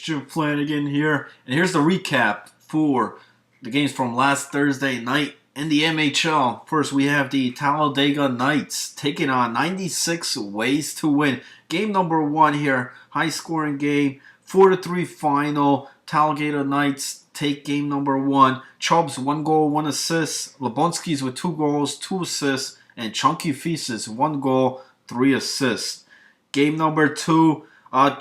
Jim Flanagan here, and here's the recap for the games from last Thursday night in the MHL. First, we have the Talladega Knights taking on 96 Ways to Win. Game number one here, high-scoring game, 4-3 final. Talladega Knights take game number one. Chubbs, 1 goal, 1 assist. Lebonski's with 2 goals, 2 assists. And Chunky Feasts, 1 goal, 3 assists. Game number two,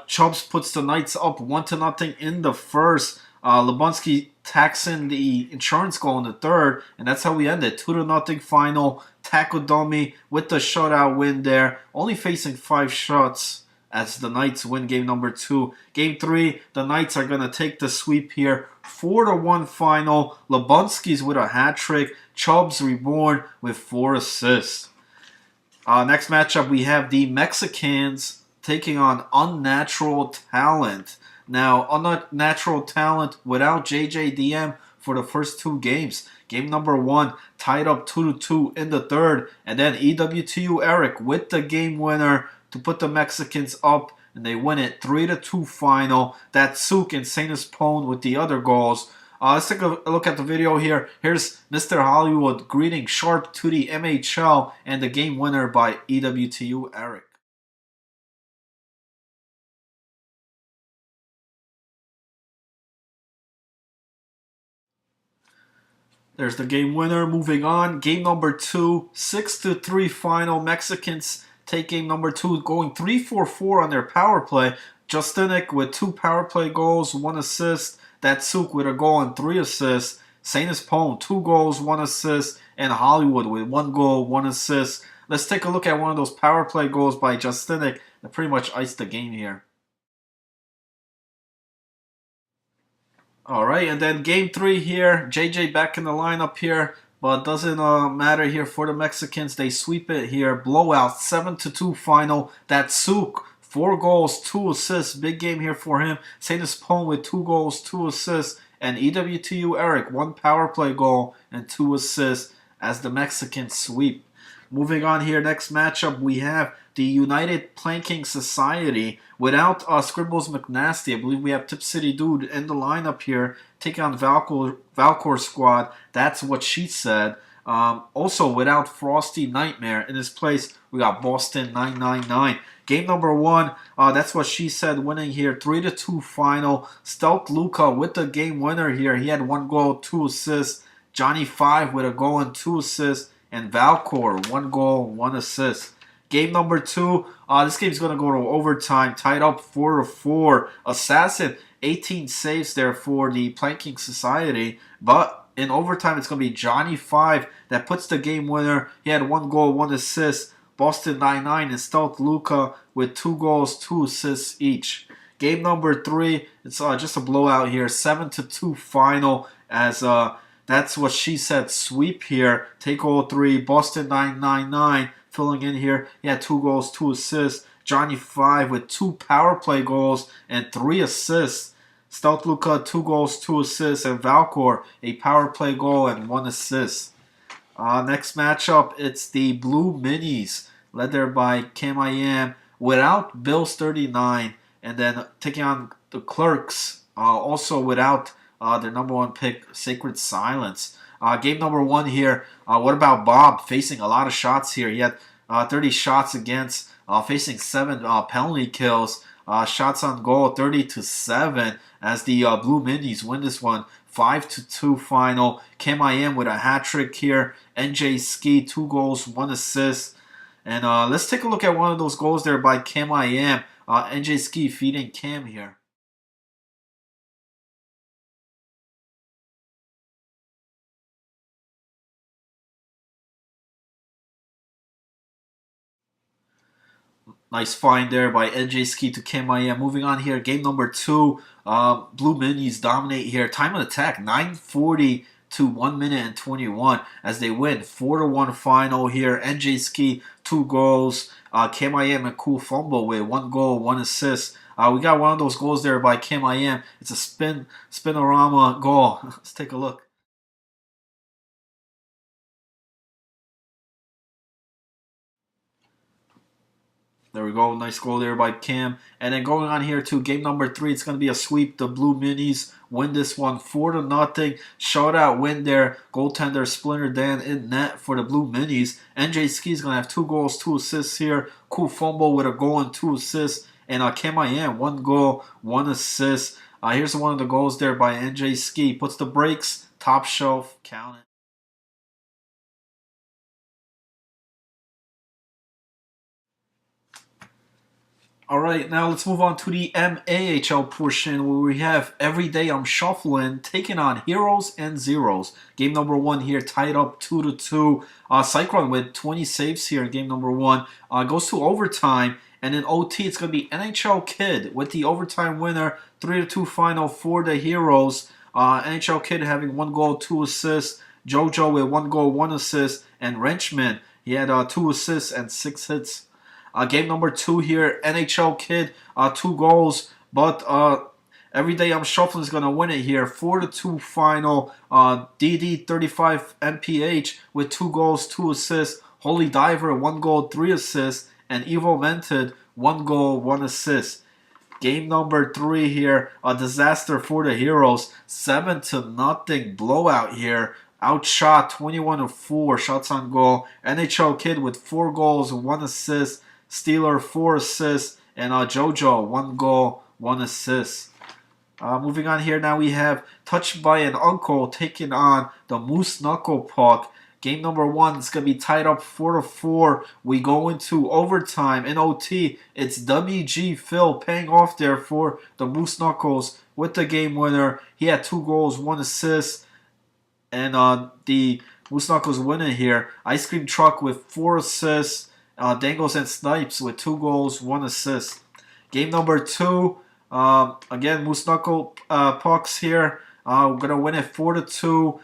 Chubbs puts the Knights up 1-0 in the first. Lebonski tacks in the insurance goal in the third, and that's how we ended. 2-0 final. Tackle dummy with the shutout win there. Only facing 5 shots as the Knights win game number two. Game three, the Knights are going to take the sweep here. 4-1 final. Lebonski's with a hat trick. Chubbs reborn with 4 assists. Next matchup, we have the Mexicans taking on Unnatural Talent. Now, Unnatural Talent without JJDM for the first 2 games. Game number one, tied up 2-2 in the third. And then EWTU Eric with the game winner to put the Mexicans up. And they win it 3-2 final. That's Suk and Sainus Pone with the other goals. Let's take a look at the video here. Here's Mr. Hollywood greeting Sharp to the MHL and the game winner by EWTU Eric. There's the game winner. Moving on, game number two, 6-3 final. Mexicans take game number two, going 3-4-4 on their power play. Justinic with 2 power play goals, 1 assist. Datsuk with a goal and 3 assists. Sainus Pone, 2 goals, 1 assist. And Hollywood with 1 goal, 1 assist. Let's take a look at one of those power play goals by Justinic that pretty much iced the game here. Alright, and then game 3 here. JJ back in the lineup here. But doesn't matter here for the Mexicans. They sweep it here. Blowout, 7-2 final. Datsuk, 4 goals, 2 assists. Big game here for him. Sainus Pone with 2 goals, 2 assists. And EWTU Eric, 1 power play goal and 2 assists as the Mexicans sweep. Moving on here, next matchup, we have the United Planking Society. Without Scribbles McNasty, I believe we have Tip City Dude in the lineup here, taking on Valcor squad. That's what she said. Also, without Frosty Nightmare, in his place, we got Boston 999. Game number one, that's what she said, winning here, 3-2 final. Stealth Luca with the game winner here. He had 1 goal, 2 assists. Johnny 5 with a goal and 2 assists. And Valcor, 1 goal, 1 assist. Game number two, this game is going to go to overtime, tied up 4-4. Assassin, 18 saves there for the Planking Society. But in overtime, it's going to be Johnny 5 that puts the game winner. He had 1 goal, 1 assist. Boston 9-9 and Stealth Luca with 2 goals, 2 assists each. Game number 3, it's just a blowout here, 7-2 final as that's what she said, sweep here. Take all 3, Boston 999 filling in here. He had 2 goals, 2 assists. Johnny 5 with 2 power play goals and 3 assists. Stealth Luca, 2 goals, 2 assists. And Valcor, a power play goal and 1 assist. Next matchup, it's the Blue Minis, led there by Cam I Am, without Bills 39, and then taking on the Clerks, also without their number 1 pick, Sacred Silence. Game number 1 here, what about Bob, facing a lot of shots here. He had 30 shots against, facing 7 penalty kills. Shots on goal, 30-7, as the Blue Minis win this one. 5-2 final. Cam I Am with a hat trick here. NJ Ski, 2 goals, 1 assist. And let's take a look at one of those goals there by Cam I Am. NJ Ski feeding Cam here. Nice find there by NJ Ski to Cam I Am. Moving on here, game number 2. Blue Minis dominate here. Time of attack, 9:40 to 1 minute and 21 as they win 4-1 final here. NJ Ski, 2 goals. Cam I Am and Cool Fumble with 1 goal, 1 assist. We got one of those goals there by Cam I Am. It's a spinorama goal. Let's take a look. There we go. Nice goal there by Cam. And then going on here to game number 3, it's going to be a sweep. The Blue Minis win this one 4-0. Shutout win there. Goaltender Splinter Dan in net for the Blue Minis. NJ Ski's going to have 2 goals, 2 assists here. Cool fumble with a goal and 2 assists. And Cam I Am, 1 goal, 1 assist. Here's one of the goals there by NJ Ski. Puts the brakes, top shelf, count it. Alright, now let's move on to the MAHL portion where we have Every Day I'm Shuffling taking on Heroes and Zeros. Game number 1 here tied up 2-2. Cyclone with 20 saves here in game number 1. Goes to overtime, and in OT it's going to be NHL Kid with the overtime winner. 3-2 final for the Heroes. NHL Kid having 1 goal, 2 assists. JoJo with 1 goal, 1 assist. And Wrenchman, he had 2 assists and 6 hits. Game number 2 here, NHL Kid, 2 goals, but Every Day I'm Shuffling is going to win it here. 4-2 final. DD 35 MPH with 2 goals, 2 assists. Holy Diver, 1 goal, 3 assists. And Evo Vented, 1 goal, 1 assist. Game number 3 here, a disaster for the Heroes. 7-0 blowout here. Outshot 21-4 shots on goal. NHL Kid with 4 goals, 1 assist. Steeler 4 assists, and JoJo 1 goal, 1 assist. Moving on here, now we have Touched by an Uncle taking on the Moose Knuckle Puck. Game number 1 is going to be tied up 4-4. We go into overtime in OT. It's WG Phil paying off there for the Moose Knuckles with the game winner. He had 2 goals, 1 assist, and the Moose Knuckles winning here. Ice Cream Truck with 4 assists. Dangles and Snipes with 2 goals, 1 assist. Game number 2, again, Moose Knuckle Pucks here. We're going to win it 4-2.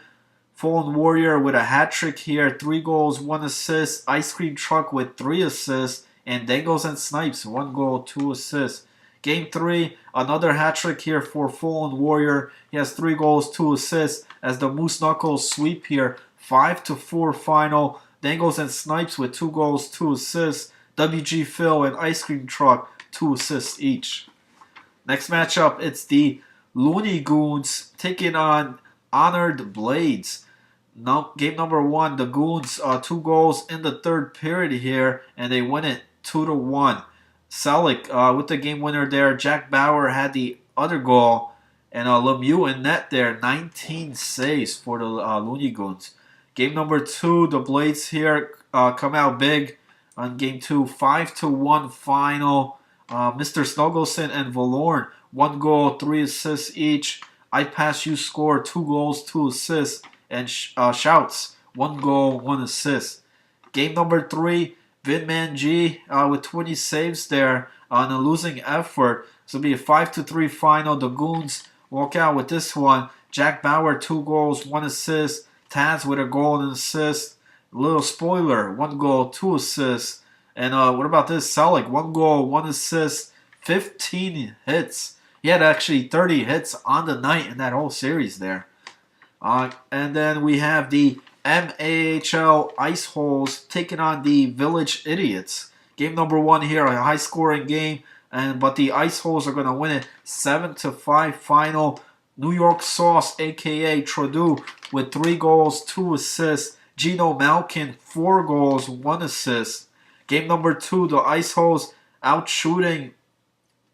Fallen Warrior with a hat trick here, 3 goals, 1 assist. Ice Cream Truck with 3 assists. And Dangles and Snipes, 1 goal, 2 assists. Game 3, another hat trick here for Fallen Warrior. He has 3 goals, 2 assists as the Moose Knuckles sweep here. 5-4 final. Dangles and Snipes with 2 goals, 2 assists. WG Phil and Ice Cream Truck, 2 assists each. Next matchup, it's the Looney Goons taking on Honored Blades. Now, game number 1, the Goons, 2 goals in the 3rd period here, and they win it 2-1. Selleck with the game winner there. Jack Bauer had the other goal, and Lemieux in net there. 19 saves for the Looney Goons. Game number 2, the Blades here come out big on game 2. 5-1 final. Mr. Snuggleson and Valorn, 1 goal, 3 assists each. I Pass You Score, 2 goals, 2 assists. And Shouts, 1 goal, 1 assist. Game number 3, Vidman G with 20 saves there on a losing effort. So it'll be a 5-3 final. The Goons walk out with this one. Jack Bauer, 2 goals, 1 assist. Taz with a goal and an assist. Little spoiler, 1 goal, 2 assists. And what about this? Selleck, 1 goal, 1 assist, 15 hits. He had actually 30 hits on the night in that whole series there. And then we have the MAHL Ice Holes taking on the Village Idiots. Game number 1 here, a high-scoring game. But the Ice Holes are going to win it 7-5 final. New York Sauce, a.k.a. Trudeau, with 3 goals, 2 assists. Gino Malkin, 4 goals, 1 assist. Game number 2, the Ice Holes out shooting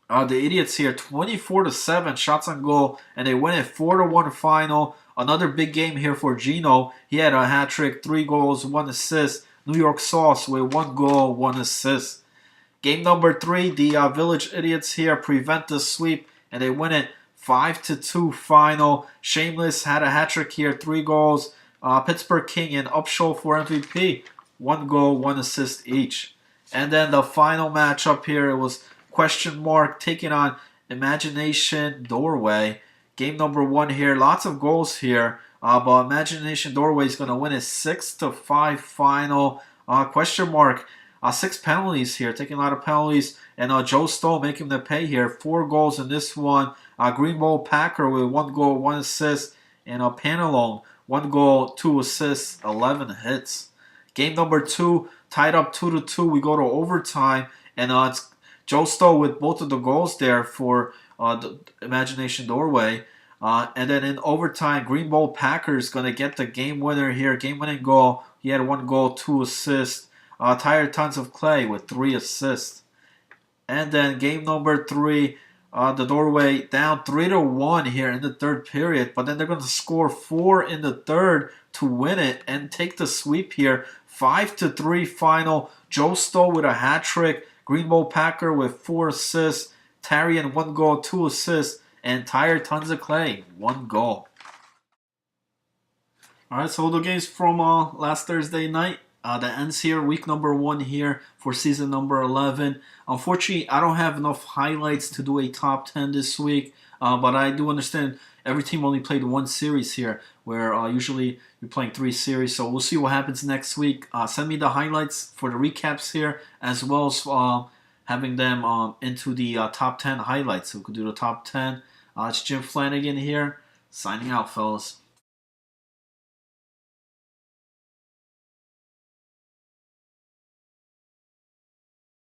the Idiots here, 24-7 shots on goal, and they win it 4-1 final. Another big game here for Gino. He had a hat trick, 3 goals, 1 assist. New York Sauce with 1 goal, 1 assist. Game number 3, the Village Idiots here prevent the sweep, and they win it 5-2 final. Shameless had a hat trick here, 3 goals. Pittsburgh King and Upshaw for MVP, 1 goal, 1 assist each. And then the final matchup here, it was Question Mark taking on Imagination Doorway. Game number 1 here, lots of goals here. But Imagination Doorway is going to win a 6-5 final. Question Mark, 6 penalties here, taking a lot of penalties. And Joe Stoll making the pay here, 4 goals in this one. Green Bowl Packer with 1 goal, 1 assist. And Panelone, 1 goal, 2 assists, 11 hits. Game number 2, tied up 2-2. We go to overtime, and it's Joe Stowe with both of the goals there for the Imagination Doorway. And then in overtime, Green Bowl Packers going to get the game winner here, game-winning goal. He had 1 goal, 2 assists. Tyler Tons of Clay with 3 assists. And then game number 3, the Doorway down 3-1 here in the third period. But then they're going to score 4 in the third to win it and take the sweep here. 5-3 final. Joe Stowe with a hat trick. Green Bowl Packer with 4 assists. Tarian 1 goal, 2 assists. And Tyler Tons of Clay 1 goal. Alright, so the games from last Thursday night. That ends here, week number 1 here for season number 11. Unfortunately, I don't have enough highlights to do a top 10 this week, but I do understand every team only played 1 series here, where usually you're playing 3 series. So we'll see what happens next week. Send me the highlights for the recaps here, as well as having them into the top 10 highlights. So we could do the top 10. It's Jim Flanagan here, signing out, fellas.